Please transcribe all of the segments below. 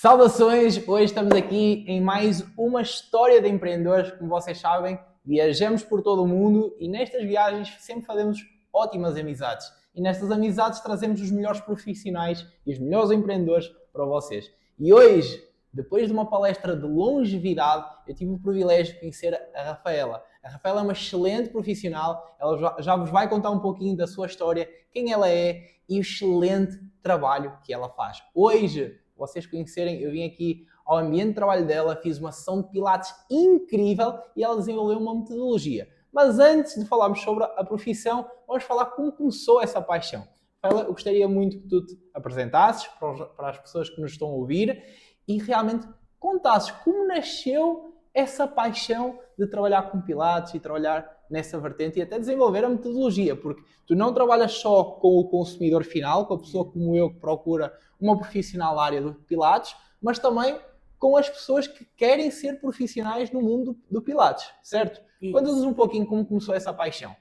Saudações! Hoje estamos aqui em mais uma história de empreendedores. Como vocês sabem, viajamos por todo o mundo e nestas viagens sempre fazemos ótimas amizades. E nestas amizades trazemos os melhores profissionais e os melhores empreendedores para vocês. E hoje, depois de uma palestra de longevidade, eu tive o privilégio de conhecer a Rafaela. A Rafaela é uma excelente profissional, ela já vos vai contar um pouquinho da sua história, quem ela é e o excelente trabalho que ela faz. Hoje, vocês conhecerem, eu vim aqui ao ambiente de trabalho dela, fiz uma sessão de pilates incrível e ela desenvolveu uma metodologia. Mas antes de falarmos sobre a profissão, vamos falar como começou essa paixão. Rafaela, eu gostaria muito que tu te apresentasses para as pessoas que nos estão a ouvir e realmente contasses como nasceu essa paixão de trabalhar com pilates e trabalhar nessa vertente e até desenvolver a metodologia, porque tu não trabalhas só com o consumidor final, com a pessoa como eu que procura uma profissional na área do pilates, mas também com as pessoas que querem ser profissionais no mundo do pilates, certo? Conta-nos um pouquinho como começou essa paixão.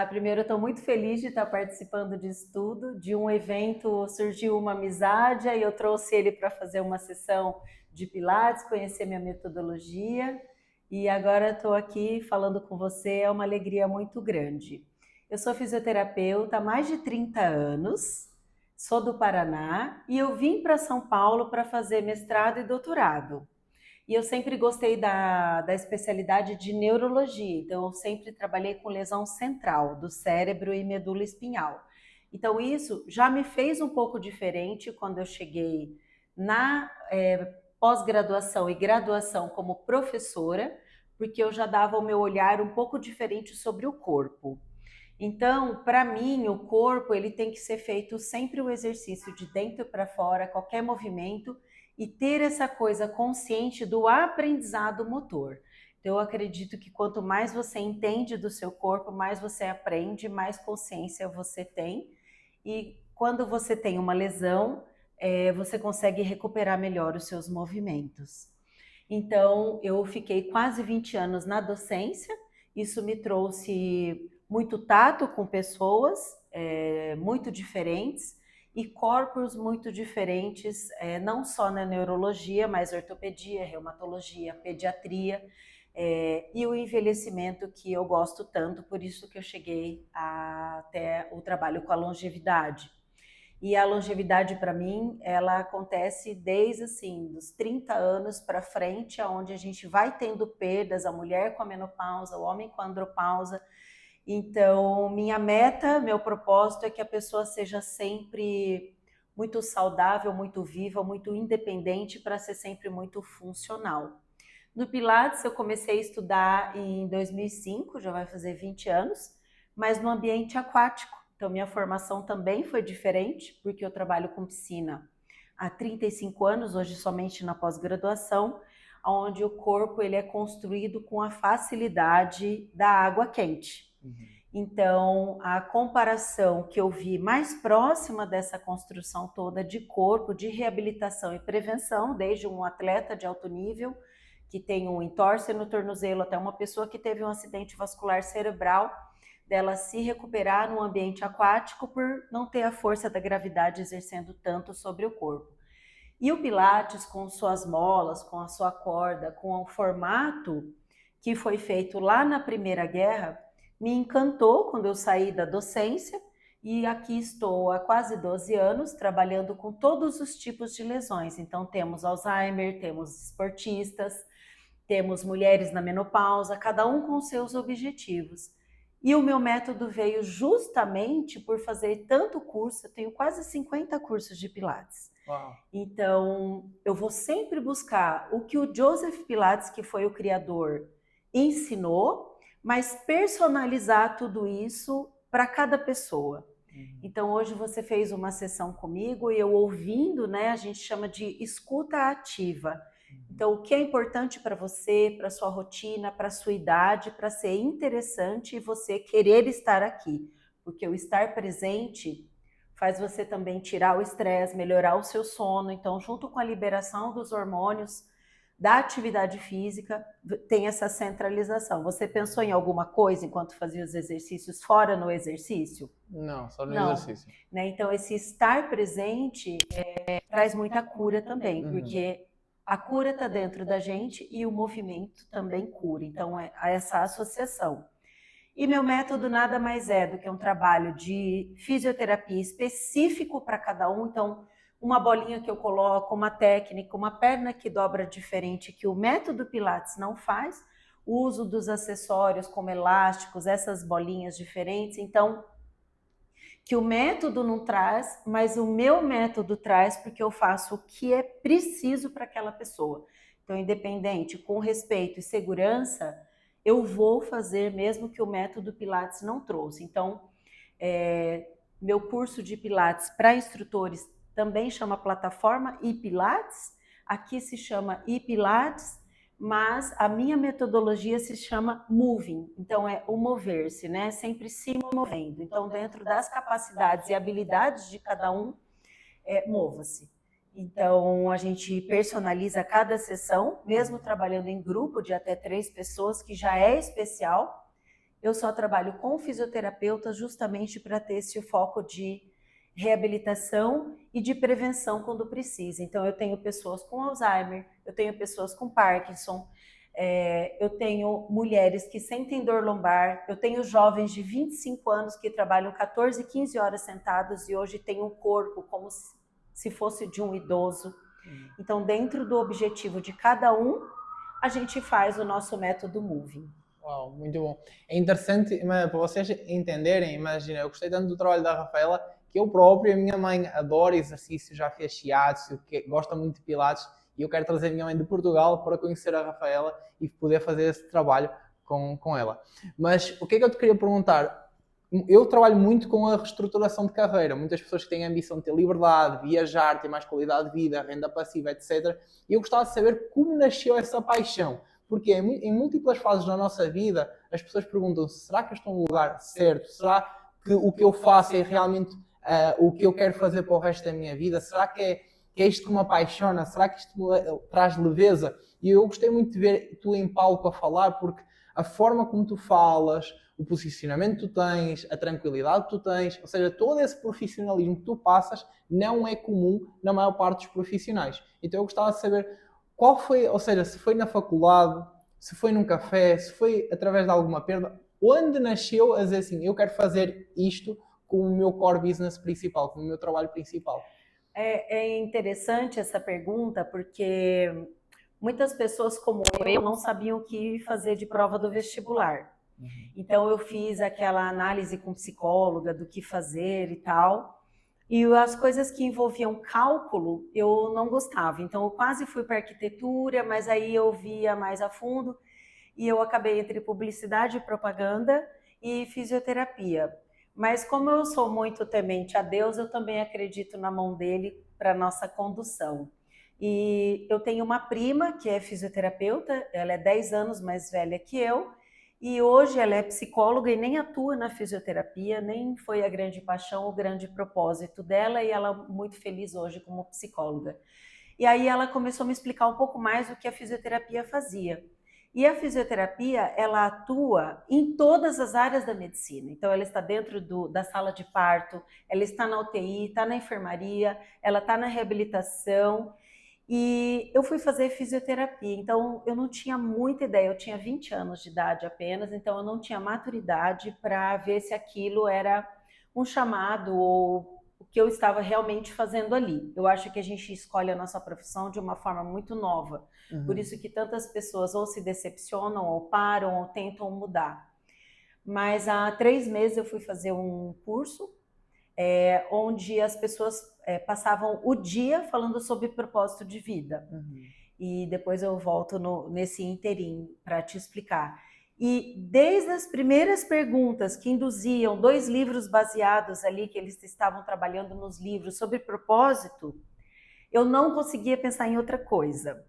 Primeiro, eu estou muito feliz de estar participando disso tudo. De um evento surgiu uma amizade, aí eu trouxe ele para fazer uma sessão de Pilates, conhecer minha metodologia, e agora estou aqui falando com você, é uma alegria muito grande. Eu sou fisioterapeuta há mais de 30 anos, sou do Paraná, e eu vim para São Paulo para fazer mestrado e doutorado. E eu sempre gostei da especialidade de neurologia, então eu sempre trabalhei com lesão central do cérebro e medula espinhal. Então isso já me fez um pouco diferente quando eu cheguei na pós-graduação e graduação como professora, porque eu já dava o meu olhar um pouco diferente sobre o corpo. Então, para mim, o corpo ele tem que ser feito sempre o exercício de dentro para fora, qualquer movimento, e ter essa coisa consciente do aprendizado motor. Então, eu acredito que quanto mais você entende do seu corpo, mais você aprende, mais consciência você tem. E quando você tem uma lesão, você consegue recuperar melhor os seus movimentos. Então, eu fiquei quase 20 anos na docência, isso me trouxe muito tato com pessoas muito diferentes e corpos muito diferentes, não só na neurologia, mas ortopedia, reumatologia, pediatria e o envelhecimento que eu gosto tanto, por isso que eu cheguei até o trabalho com a longevidade. E a longevidade para mim, ela acontece desde assim, dos 30 anos para frente, aonde a gente vai tendo perdas, a mulher com a menopausa, o homem com a andropausa. Então, minha meta, meu propósito é que a pessoa seja sempre muito saudável, muito viva, muito independente para ser sempre muito funcional. No Pilates, eu comecei a estudar em 2005, já vai fazer 20 anos, mas no ambiente aquático. Então, minha formação também foi diferente, porque eu trabalho com piscina há 35 anos, hoje somente na pós-graduação, onde o corpo ele é construído com a facilidade da água quente. Então, a comparação que eu vi mais próxima dessa construção toda de corpo, de reabilitação e prevenção, desde um atleta de alto nível, que tem um entorse no tornozelo, até uma pessoa que teve um acidente vascular cerebral, dela se recuperar no ambiente aquático por não ter a força da gravidade exercendo tanto sobre o corpo. E o Pilates, com suas molas, com a sua corda, com o formato que foi feito lá na Primeira Guerra, me encantou quando eu saí da docência e aqui estou há quase 12 anos trabalhando com todos os tipos de lesões. Então temos Alzheimer, temos esportistas, temos mulheres na menopausa, cada um com seus objetivos. E o meu método veio justamente por fazer tanto curso, eu tenho quase 50 cursos de Pilates. Uau. Então, eu vou sempre buscar o que o Joseph Pilates, que foi o criador, ensinou, mas personalizar tudo isso para cada pessoa. Então, hoje você fez uma sessão comigo e eu ouvindo, né, a gente chama de escuta ativa. Então, o que é importante para você, para sua rotina, para sua idade, para ser interessante e você querer estar aqui. Porque o estar presente faz você também tirar o estresse, melhorar o seu sono. Então, junto com a liberação dos hormônios, da atividade física tem essa centralização. Você pensou em alguma coisa enquanto fazia os exercícios fora no exercício? Não, só no Não, exercício. né? Então, esse estar presente traz muita cura também, porque a cura está dentro da gente e o movimento também cura. Então, é essa associação. E meu método nada mais é do que um trabalho de fisioterapia específico para cada um. Então, uma bolinha que eu coloco, uma técnica, uma perna que dobra diferente, que o método Pilates não faz, o uso dos acessórios como elásticos, essas bolinhas diferentes. Então, que o método não traz, mas o meu método traz, porque eu faço o que é preciso para aquela pessoa. Então, independente, com respeito e segurança, eu vou fazer mesmo que o método Pilates não trouxe. Então, meu curso de Pilates para instrutores também chama plataforma iPilates, aqui se chama iPilates, mas a minha metodologia se chama Moving, então é o mover-se, né? Sempre se movendo. Então, dentro das capacidades e habilidades de cada um, mova-se. Então, a gente personaliza cada sessão, mesmo trabalhando em grupo de até 3 pessoas, que já é especial. Eu só trabalho com fisioterapeutas justamente para ter esse foco de reabilitação e de prevenção quando precisa. Então, eu tenho pessoas com Alzheimer, eu tenho pessoas com Parkinson, eu tenho mulheres que sentem dor lombar, eu tenho jovens de 25 anos que trabalham 14, 15 horas sentados e hoje têm um corpo como se fosse de um idoso. Então, dentro do objetivo de cada um, a gente faz o nosso método Moving. Uau, muito bom. É interessante, mas para vocês entenderem, imagina, eu gostei tanto do trabalho da Rafaela que eu próprio, a minha mãe adora exercício, já fez shiatsu, gosta muito de pilates e eu quero trazer a minha mãe de Portugal para conhecer a Rafaela e poder fazer esse trabalho com ela. Mas o que é que eu te queria perguntar? Eu trabalho muito com a reestruturação de carreira. Muitas pessoas que têm a ambição de ter liberdade, viajar, ter mais qualidade de vida, renda passiva, etc. E eu gostava de saber como nasceu essa paixão. Porque em múltiplas fases da nossa vida, as pessoas perguntam-se, será que eu estou no lugar certo? Será que o que eu faço é realmente o que eu quero fazer para o resto da minha vida? Será que é isto que me apaixona? Será que isto me traz leveza? E eu gostei muito de ver tu em palco a falar, porque a forma como tu falas, o posicionamento que tu tens, a tranquilidade que tu tens, ou seja, todo esse profissionalismo que tu passas não é comum na maior parte dos profissionais. Então eu gostava de saber qual foi, ou seja, se foi na faculdade, se foi num café, se foi através de alguma perda, onde nasceu a dizer assim, eu quero fazer isto como o meu core business principal, como o meu trabalho principal? É interessante essa pergunta, porque muitas pessoas como eu não sabiam o que fazer de prova do vestibular. Então eu fiz aquela análise com psicóloga do que fazer e tal. E as coisas que envolviam cálculo, eu não gostava. Então eu quase fui para arquitetura, mas aí eu via mais a fundo e eu acabei entre publicidade e propaganda e fisioterapia. Mas como eu sou muito temente a Deus, eu também acredito na mão dele para nossa condução. E eu tenho uma prima que é fisioterapeuta, ela é 10 anos mais velha que eu, e hoje ela é psicóloga e nem atua na fisioterapia, nem foi a grande paixão, o grande propósito dela, e ela é muito feliz hoje como psicóloga. E aí ela começou a me explicar um pouco mais o que a fisioterapia fazia. E a fisioterapia, ela atua em todas as áreas da medicina. Então, ela está dentro da sala de parto, ela está na UTI, está na enfermaria, ela está na reabilitação. E eu fui fazer fisioterapia, então eu não tinha muita ideia, eu tinha 20 anos de idade apenas, então eu não tinha maturidade para ver se aquilo era um chamado ou o que eu estava realmente fazendo ali. Eu acho que a gente escolhe a nossa profissão de uma forma muito nova, por isso que tantas pessoas ou se decepcionam, ou param, ou tentam mudar. Mas há 3 meses eu fui fazer um curso onde as pessoas passavam o dia falando sobre propósito de vida. E depois eu volto nesse interim para te explicar. E desde as primeiras perguntas que induziam 2 livros baseados ali, que eles estavam trabalhando nos livros sobre propósito, eu não conseguia pensar em outra coisa.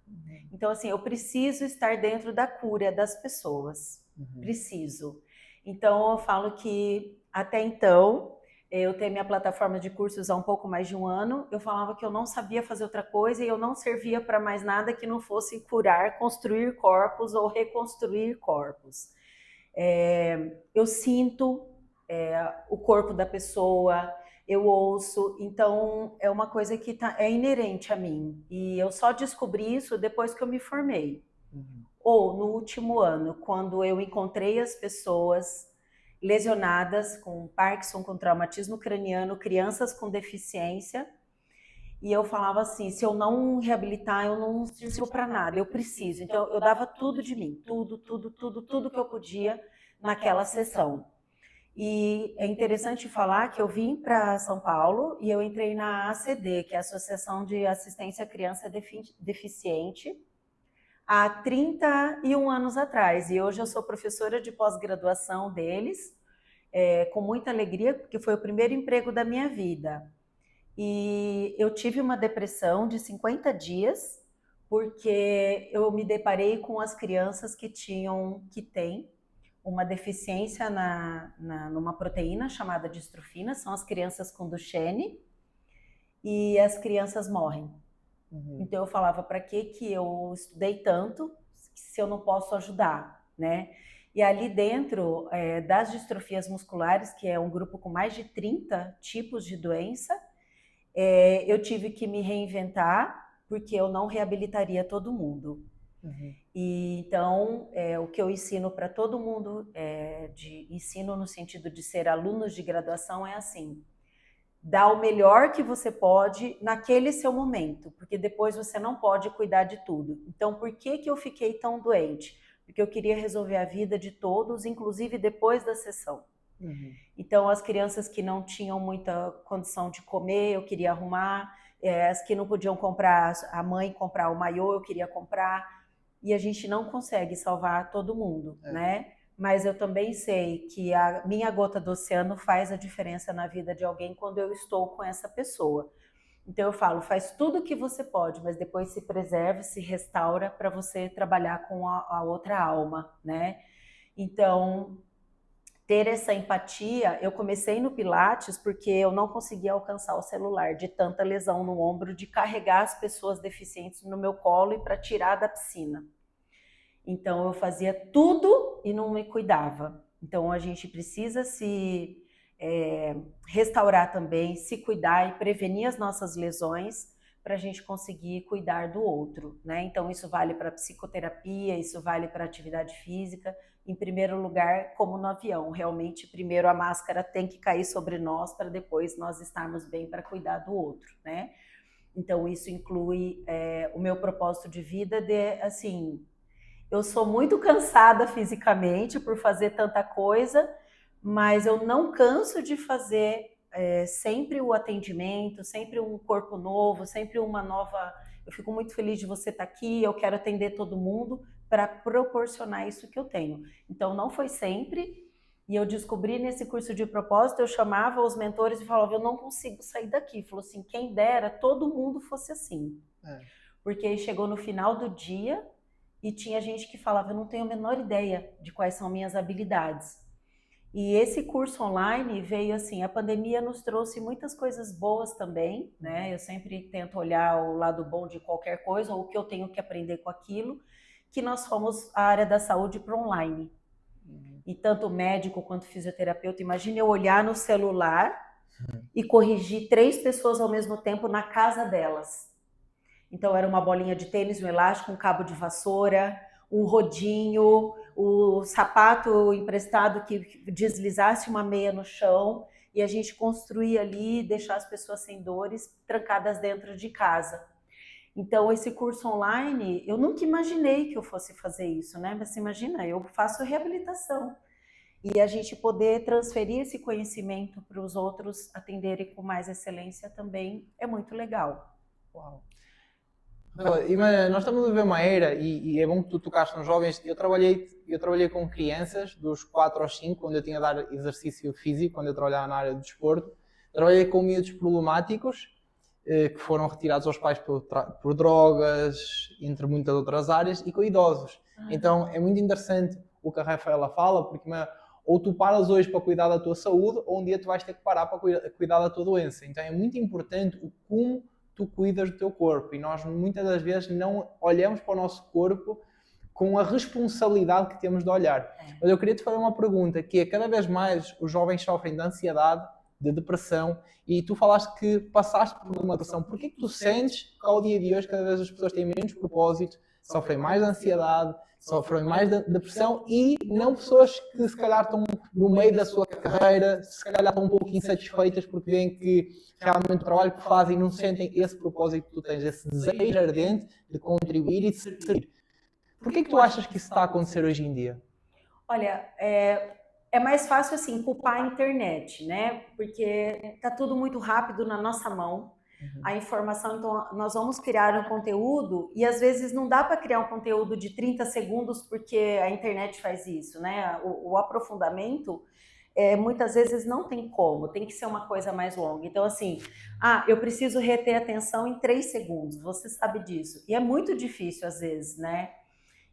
Então, assim, eu preciso estar dentro da cura das pessoas. Preciso. Então, eu falo que até então eu tenho minha plataforma de cursos há um pouco mais de um ano, eu falava que eu não sabia fazer outra coisa e eu não servia para mais nada que não fosse curar, construir corpos ou reconstruir corpos. Eu sinto o corpo da pessoa, eu ouço, então é uma coisa que é inerente a mim. E eu só descobri isso depois que eu me formei. Ou no último ano, quando eu encontrei as pessoas lesionadas com Parkinson, com traumatismo craniano, crianças com deficiência, e eu falava assim, se eu não reabilitar, eu não sirvo para nada, eu preciso. Então eu dava tudo de mim, tudo que eu podia naquela sessão. E é interessante falar que eu vim para São Paulo e eu entrei na ACD, que é a Associação de Assistência à Criança Deficiente, há 31 anos atrás. E hoje eu sou professora de pós-graduação deles, com muita alegria, porque foi o primeiro emprego da minha vida. E eu tive uma depressão de 50 dias, porque eu me deparei com as crianças que têm uma deficiência numa proteína chamada distrofina, são as crianças com Duchenne, e as crianças morrem. Então eu falava, para que eu estudei tanto se eu não posso ajudar, né? E ali dentro das distrofias musculares, que é um grupo com mais de 30 tipos de doença, eu tive que me reinventar, porque eu não reabilitaria todo mundo. E então, o que eu ensino para todo mundo, de ensino no sentido de ser alunos de graduação, é assim: dá o melhor que você pode naquele seu momento, porque depois você não pode cuidar de tudo. Então, por que eu fiquei tão doente? Porque eu queria resolver a vida de todos, inclusive depois da sessão. Então, as crianças que não tinham muita condição de comer, eu queria arrumar. As que não podiam comprar, a mãe comprar o maiô, eu queria comprar. E a gente não consegue salvar todo mundo, né? Mas eu também sei que a minha gota do oceano faz a diferença na vida de alguém quando eu estou com essa pessoa. Então eu falo, faz tudo o que você pode, mas depois se preserve, se restaura para você trabalhar com a outra alma, né? Então, ter essa empatia, eu comecei no Pilates porque eu não conseguia alcançar o celular, de tanta lesão no ombro, de carregar as pessoas deficientes no meu colo e para tirar da piscina. Então eu fazia tudo e não me cuidava. Então a gente precisa se restaurar também, se cuidar e prevenir as nossas lesões para a gente conseguir cuidar do outro, né? Então isso vale para psicoterapia, isso vale para atividade física. Em primeiro lugar, como no avião, realmente primeiro a máscara tem que cair sobre nós para depois nós estarmos bem para cuidar do outro, né? Então isso inclui o meu propósito de vida assim, eu sou muito cansada fisicamente por fazer tanta coisa, mas eu não canso de fazer sempre o atendimento, sempre um corpo novo, sempre uma nova... Eu fico muito feliz de você estar aqui, eu quero atender todo mundo para proporcionar isso que eu tenho. Então não foi sempre, e eu descobri nesse curso de propósito, eu chamava os mentores e falava, eu não consigo sair daqui. Falou assim, quem dera todo mundo fosse assim. Porque chegou no final do dia e tinha gente que falava, eu não tenho a menor ideia de quais são minhas habilidades. E esse curso online veio assim, a pandemia nos trouxe muitas coisas boas também, né? Eu sempre tento olhar o lado bom de qualquer coisa, ou o que eu tenho que aprender com aquilo, que nós fomos a área da saúde para online. E tanto médico quanto fisioterapeuta, imagina eu olhar no celular e corrigir 3 pessoas ao mesmo tempo na casa delas. Então era uma bolinha de tênis, um elástico, um cabo de vassoura, um rodinho, o sapato emprestado que deslizasse uma meia no chão, e a gente construía ali, deixar as pessoas sem dores, trancadas dentro de casa. Então esse curso online, eu nunca imaginei que eu fosse fazer isso, né? Mas imagina, eu faço reabilitação. E a gente poder transferir esse conhecimento para os outros atenderem com mais excelência também é muito legal. Uau. Nós estamos a ver uma era, e é bom que tu tocaste nos jovens. Eu trabalhei com crianças dos 4 aos 5, quando eu tinha de dar exercício físico, quando eu trabalhava na área do desporto. Trabalhei com miúdos problemáticos, que foram retirados aos pais por drogas, entre muitas outras áreas, e com idosos. Então é muito interessante o que a Rafaela fala, porque Ou tu paras hoje para cuidar da tua saúde, ou um dia tu vais ter que parar para cuidar da tua doença. Então é muito importante o como tu cuidas do teu corpo. E nós muitas das vezes não olhamos para o nosso corpo com a responsabilidade que temos de olhar. Mas eu queria te fazer uma pergunta, que é, cada vez mais os jovens sofrem de ansiedade, de depressão, e tu falaste que passaste por uma depressão. Porquê que tu sentes que ao dia de hoje cada vez as pessoas têm menos propósito, sofrem mais de ansiedade, sofrem mais de depressão, e não pessoas que se calhar estão no meio da sua carreira, se calhar estão um pouco insatisfeitas porque veem que realmente o trabalho que fazem não sentem esse propósito que tu tens, esse desejo ardente de contribuir e de servir. Porquê que tu achas que isso está a acontecer hoje em dia? Olha, é mais fácil assim culpar a internet, né? Porque tá tudo muito rápido na nossa mão. A informação, então nós vamos criar um conteúdo e às vezes não dá para criar um conteúdo de 30 segundos porque a internet faz isso, né? O aprofundamento muitas vezes não tem como, tem que ser uma coisa mais longa. Então assim, eu preciso reter a atenção em 3 segundos, você sabe disso. E é muito difícil às vezes, né?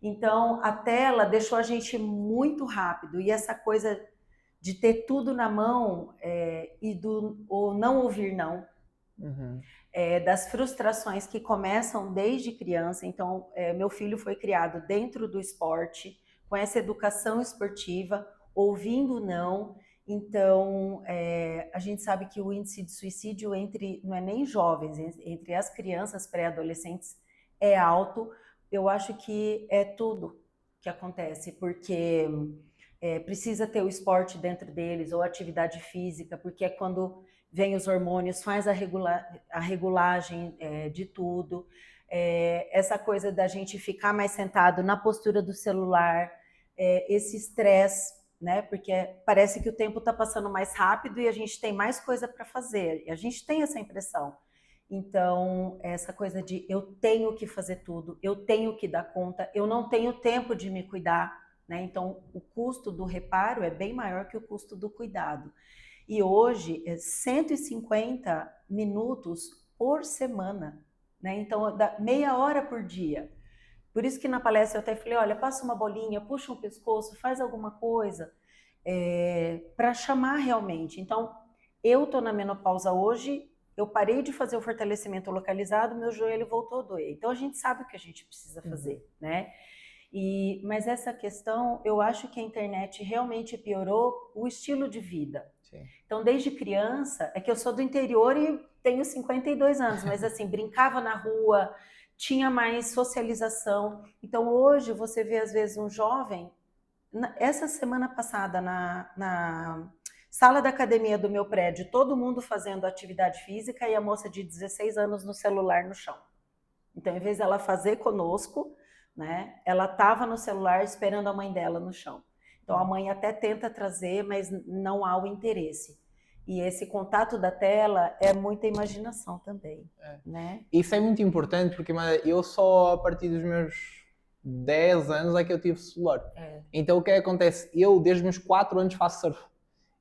Então, a tela deixou a gente muito rápido, e essa coisa de ter tudo na mão e do ou não ouvir não, das frustrações que começam desde criança. Então, meu filho foi criado dentro do esporte, com essa educação esportiva, ouvindo não. Então, a gente sabe que o índice de suicídio não é nem jovens, entre as crianças pré-adolescentes é alto. Eu acho que é tudo que acontece, porque precisa ter o esporte dentro deles, ou atividade física, porque é quando vem os hormônios, faz a regulagem de tudo. Essa coisa da gente ficar mais sentado na postura do celular, esse estresse, né? Porque parece que o tempo está passando mais rápido e a gente tem mais coisa para fazer, e a gente tem essa impressão. Então, essa coisa de eu tenho que fazer tudo, eu tenho que dar conta, eu não tenho tempo de me cuidar, né? Então, o custo do reparo é bem maior que o custo do cuidado. E hoje, 150 minutos por semana, né? Então, dá meia hora por dia. Por isso que na palestra eu até falei, olha, passa uma bolinha, puxa um pescoço, faz alguma coisa para chamar realmente. Então, eu estou na menopausa hoje, eu parei de fazer o fortalecimento localizado, meu joelho voltou a doer. Então a gente sabe o que a gente precisa fazer, né? Mas essa questão, eu acho que a internet realmente piorou o estilo de vida. Sim. Então desde criança, é que eu sou do interior e tenho 52 anos, mas assim, brincava na rua, tinha mais socialização. Então hoje você vê às vezes um jovem, essa semana passada na sala da academia do meu prédio, todo mundo fazendo atividade física e a moça de 16 anos no celular no chão. Então, em vez dela fazer conosco, né, ela estava no celular esperando a mãe dela no chão. Então, a mãe até tenta trazer, mas não há o interesse. E esse contato da tela é muita imaginação também, né? Isso é muito importante, porque eu só a partir dos meus 10 anos é que eu tive celular. Então, o que acontece? Eu, desde os meus 4 anos, faço surf.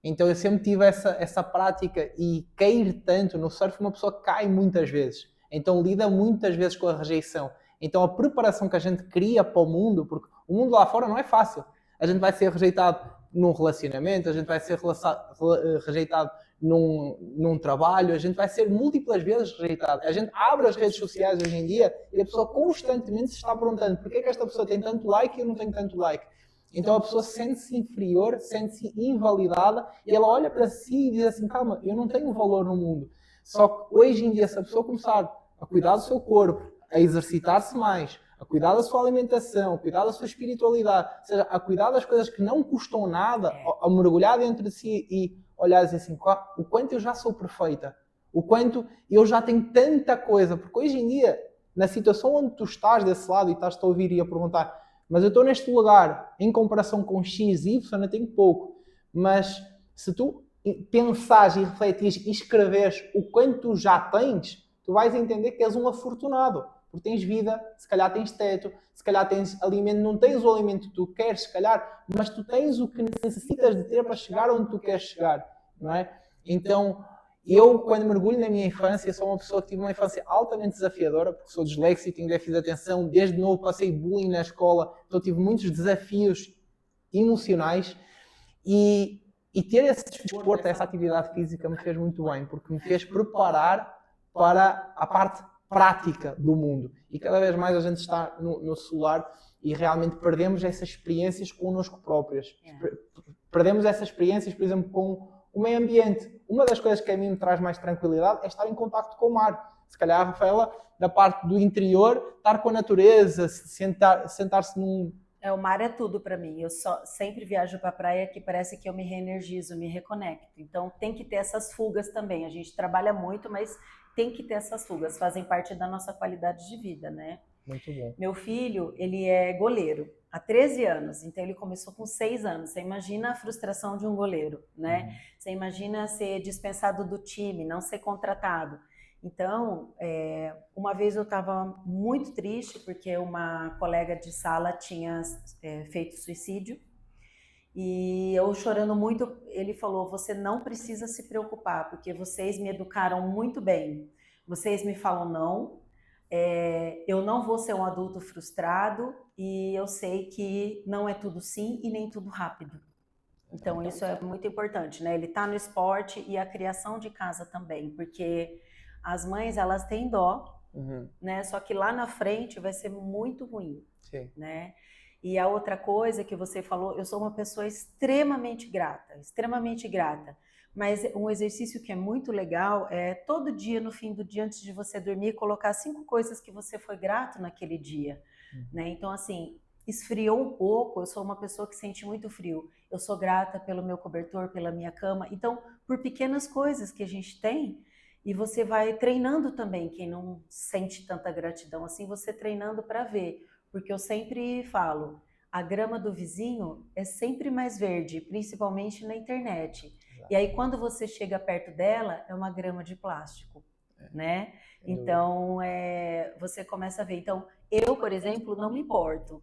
Então eu sempre tive essa prática, e cair tanto no surf, uma pessoa cai muitas vezes. Então lida muitas vezes com a rejeição. Então a preparação que a gente cria para o mundo, porque o mundo lá fora não é fácil. A gente vai ser rejeitado num relacionamento, a gente vai ser rejeitado num trabalho, a gente vai ser múltiplas vezes rejeitado. A gente abre as redes sociais hoje em dia e a pessoa constantemente se está perguntando porquê que esta pessoa tem tanto like e eu não tenho tanto like. Então a pessoa sente-se inferior, sente-se invalidada, e ela olha para si e diz assim, calma, eu não tenho valor no mundo. Só que hoje em dia, se a pessoa começar a cuidar do seu corpo, a exercitar-se mais, a cuidar da sua alimentação, a cuidar da sua espiritualidade, ou seja, a cuidar das coisas que não custam nada, a mergulhar dentro de si e olhar assim, o quanto eu já sou perfeita, o quanto eu já tenho tanta coisa, porque hoje em dia, na situação onde tu estás desse lado e estás-te a ouvir e a perguntar, mas eu estou neste lugar, em comparação com X, Y, eu tenho pouco. Mas se tu pensares e refletires e escreveres o quanto tu já tens, tu vais entender que és um afortunado. Porque tens vida, se calhar tens teto, se calhar tens alimento, não tens o alimento que tu queres, se calhar, mas tu tens o que necessitas de ter para chegar onde tu queres chegar, não é? Então, eu, quando mergulho na minha infância, sou uma pessoa que tive uma infância altamente desafiadora, porque sou disléxico, tenho déficit de atenção, desde novo passei bullying na escola, então tive muitos desafios emocionais, E ter esse desporto, essa atividade física me fez muito bem, porque me fez preparar para a parte prática do mundo. E cada vez mais a gente está no celular e realmente perdemos essas experiências connosco próprias. Perdemos essas experiências, por exemplo, com o meio ambiente. Uma das coisas que a mim me traz mais tranquilidade é estar em contacto com o mar. Se calhar a Rafaela, da parte do interior, estar com a natureza, sentar-se num... O mar é tudo para mim. Eu sempre viajo para a praia que parece que eu me reenergizo, me reconecto. Então tem que ter essas fugas também. A gente trabalha muito, mas tem que ter essas fugas. Fazem parte da nossa qualidade de vida, né? Muito bom. Meu filho, ele é goleiro há 13 anos, então ele começou com 6 anos. Você imagina a frustração de um goleiro, né? Você imagina ser dispensado do time, não ser contratado. Então, uma vez eu estava muito triste porque uma colega de sala tinha feito suicídio e eu chorando muito, ele falou, você não precisa se preocupar porque vocês me educaram muito bem, vocês me falam não, eu não vou ser um adulto frustrado e eu sei que não é tudo sim e nem tudo rápido. Então isso é muito importante, né? Ele está no esporte e a criação de casa também, porque as mães, elas têm dó, né? Só que lá na frente vai ser muito ruim, né? E a outra coisa que você falou, eu sou uma pessoa extremamente grata, mas um exercício que é muito legal é todo dia, no fim do dia, antes de você dormir, colocar 5 coisas que você foi grato naquele dia, né? Então, assim, esfriou um pouco, eu sou uma pessoa que sente muito frio, eu sou grata pelo meu cobertor, pela minha cama, então, por pequenas coisas que a gente tem, e você vai treinando também, quem não sente tanta gratidão assim, você treinando para ver, porque eu sempre falo, a grama do vizinho é sempre mais verde, principalmente na internet. E aí quando você chega perto dela, é uma grama de plástico, né? Então, você começa a ver. Então, eu, por exemplo, não me importo.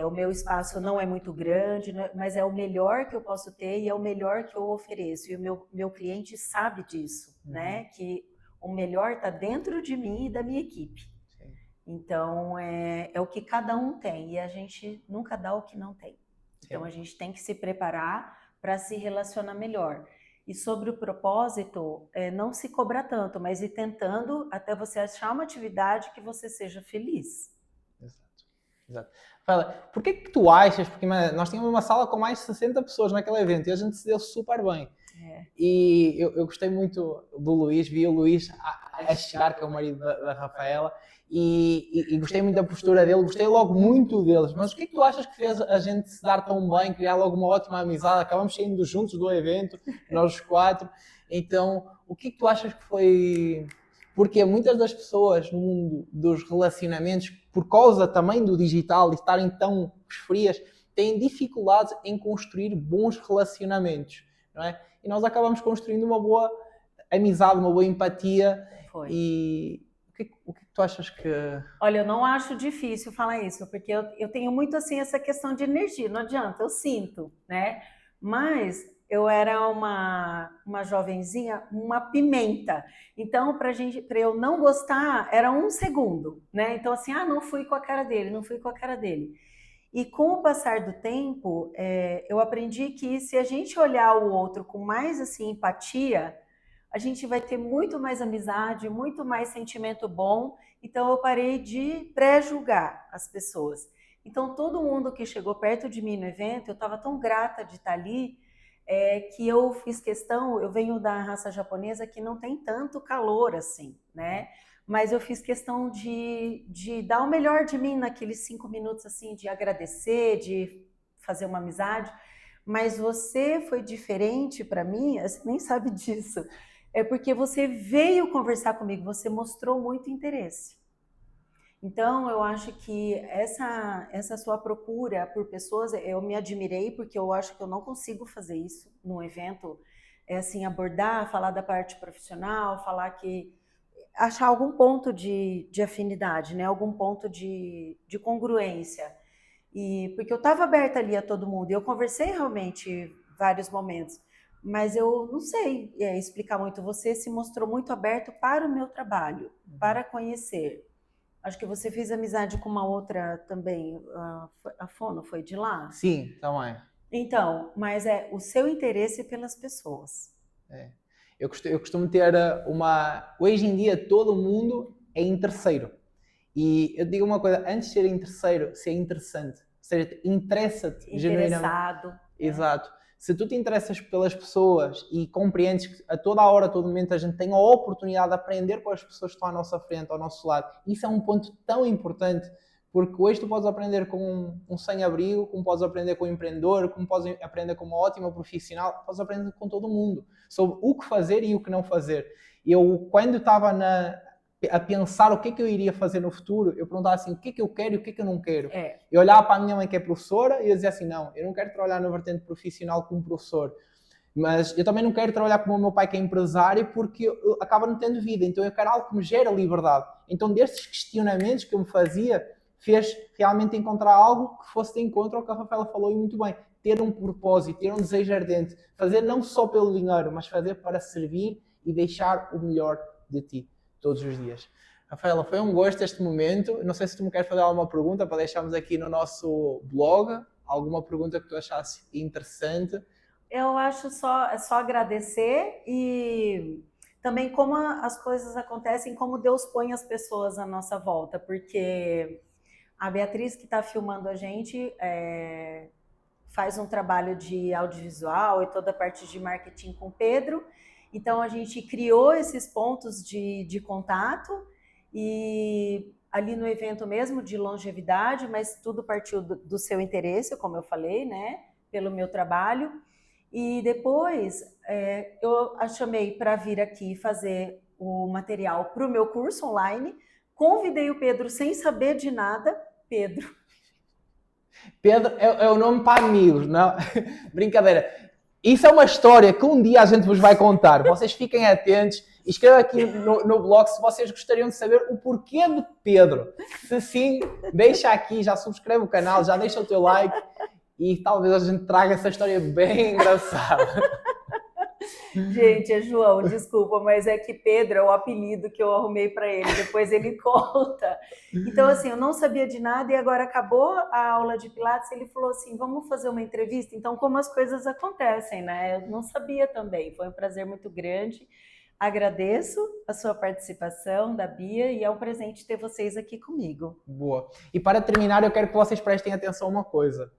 O meu espaço não é muito grande, mas é o melhor que eu posso ter e é o melhor que eu ofereço. E o meu cliente sabe disso, né? Que o melhor está dentro de mim e da minha equipe. Sim. Então, é o que cada um tem e a gente nunca dá o que não tem. Então, a gente tem que se preparar para se relacionar melhor. E sobre o propósito, não se cobrar tanto, mas ir tentando até você achar uma atividade que você seja feliz. Exato. Fala, por que tu achas, porque nós tínhamos uma sala com mais de 60 pessoas naquele evento e a gente se deu super bem. E eu gostei muito do Luís, vi o Luís a chegar, que é o marido da Rafaela, e gostei muito da postura dele, gostei logo muito deles. Mas o que é que tu achas que fez a gente se dar tão bem, criar logo uma ótima amizade? Acabamos saindo juntos do evento, nós os 4. Então, o que é que tu achas que foi... Porque muitas das pessoas no mundo dos relacionamentos, por causa também do digital e estarem tão frias, têm dificuldades em construir bons relacionamentos, não é? E nós acabamos construindo uma boa amizade, uma boa empatia. E o que tu achas que... Olha, eu não acho difícil falar isso, porque eu tenho muito assim essa questão de energia, não adianta, eu sinto, né? Mas eu era uma jovenzinha, uma pimenta. Então, para eu não gostar, era 1 segundo, né? Então, assim, não fui com a cara dele, não fui com a cara dele. E com o passar do tempo, eu aprendi que se a gente olhar o outro com mais assim empatia, a gente vai ter muito mais amizade, muito mais sentimento bom. Então eu parei de pré-julgar as pessoas. Então todo mundo que chegou perto de mim no evento, eu estava tão grata de estar ali, que eu fiz questão, eu venho da raça japonesa que não tem tanto calor assim, né? Mas eu fiz questão de dar o melhor de mim naqueles 5 minutos, assim, de agradecer, de fazer uma amizade. Mas você foi diferente para mim, você nem sabe disso. É porque você veio conversar comigo, você mostrou muito interesse. Então, eu acho que essa sua procura por pessoas, eu me admirei, porque eu acho que eu não consigo fazer isso num evento, assim, abordar, falar da parte profissional, falar que achar algum ponto de afinidade, né? Algum ponto de congruência. Porque eu estava aberta ali a todo mundo, e eu conversei realmente vários momentos, mas eu não sei explicar muito. Você se mostrou muito aberto para o meu trabalho, para conhecer. Acho que você fez amizade com uma outra também, a Fono, foi de lá? Sim, também. Então, mas é o seu interesse pelas pessoas. É. Eu costumo ter uma... Hoje em dia todo mundo é interesseiro. E eu digo uma coisa, antes de ser interesseiro, ser interessante. Ou seja, interessa-te genuinamente. Interessado. Exato. Se tu te interessas pelas pessoas e compreendes que a toda a hora, a todo momento, a gente tem a oportunidade de aprender com as pessoas que estão à nossa frente, ao nosso lado, isso é um ponto tão importante, porque hoje tu podes aprender com um sem-abrigo, como podes aprender com um empreendedor, como podes aprender com uma ótima profissional, podes aprender com todo mundo, sobre o que fazer e o que não fazer. Eu, quando estava a pensar o que é que eu iria fazer no futuro, eu perguntava assim, o que é que eu quero e o que é que eu não quero. Eu olhava para a minha mãe que é professora e eu dizia assim, não, eu não quero trabalhar na vertente profissional como professor, mas eu também não quero trabalhar como o meu pai que é empresário porque eu acaba não tendo vida, então eu quero algo que me gera liberdade. Então destes questionamentos que eu me fazia, fez realmente encontrar algo que fosse de encontro ao que a Rafaela falou e muito bem, ter um propósito, ter um desejo ardente, fazer não só pelo dinheiro, mas fazer para servir e deixar o melhor de ti todos os dias. Rafaela, foi um gosto este momento. Não sei se tu me queres fazer alguma pergunta para deixarmos aqui no nosso blog, alguma pergunta que tu achasse interessante. Eu acho é só agradecer e também como as coisas acontecem, como Deus põe as pessoas à nossa volta, porque a Beatriz que está filmando a gente faz um trabalho de audiovisual e toda a parte de marketing com o Pedro. Então a gente criou esses pontos de contato e ali no evento mesmo de longevidade, mas tudo partiu do seu interesse, como eu falei, né? Pelo meu trabalho. E depois eu a chamei para vir aqui fazer o material para o meu curso online. Convidei o Pedro sem saber de nada. Pedro é o nome para amigos, não? Brincadeira. Isso é uma história que um dia a gente vos vai contar. Vocês fiquem atentos. Escreva aqui no blog se vocês gostariam de saber o porquê de Pedro. Se sim, deixa aqui, já subscreve o canal, já deixa o teu like e talvez a gente traga essa história bem engraçada. Gente, é João, desculpa, mas é que Pedro é o apelido que eu arrumei para ele, depois ele conta. Então, assim, eu não sabia de nada e agora acabou a aula de Pilates, ele falou assim, vamos fazer uma entrevista? Então, como as coisas acontecem, né? Eu não sabia também, foi um prazer muito grande. Agradeço a sua participação, da Bia, e é um presente ter vocês aqui comigo. Boa. E para terminar, eu quero que vocês prestem atenção a uma coisa.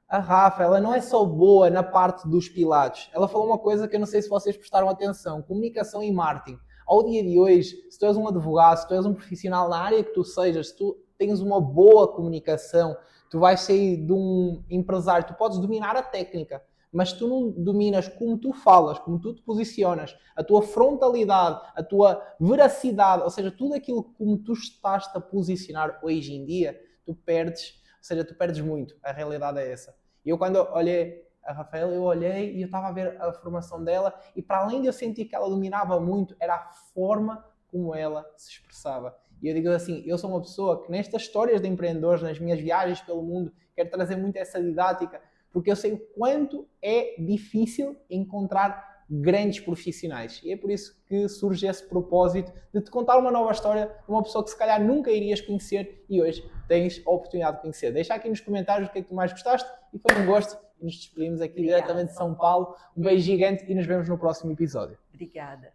A Rafa, ela não é só boa na parte dos pilates. Ela falou uma coisa que eu não sei se vocês prestaram atenção. Comunicação e marketing. Ao dia de hoje, se tu és um advogado, se tu és um profissional na área que tu sejas, se tu tens uma boa comunicação, tu vais sair de um empresário, tu podes dominar a técnica, mas tu não dominas como tu falas, como tu te posicionas, a tua frontalidade, a tua veracidade, ou seja, tudo aquilo como tu estás-te a posicionar hoje em dia, tu perdes, ou seja, tu perdes muito. A realidade é essa. E eu quando olhei a Rafaela, eu olhei e eu estava a ver a formação dela e para além de eu sentir que ela dominava muito, era a forma como ela se expressava. E eu digo assim, eu sou uma pessoa que nestas histórias de empreendedores, nas minhas viagens pelo mundo, quero trazer muito essa didática, porque eu sei o quanto é difícil encontrar grandes profissionais. E é por isso que surge esse propósito de te contar uma nova história de uma pessoa que se calhar nunca irias conhecer e hoje tens a oportunidade de conhecer. Deixa aqui nos comentários o que é que tu mais gostaste e foi um gosto. E nos despedimos aqui diretamente de São Paulo. Um beijo gigante e nos vemos no próximo episódio. Obrigada.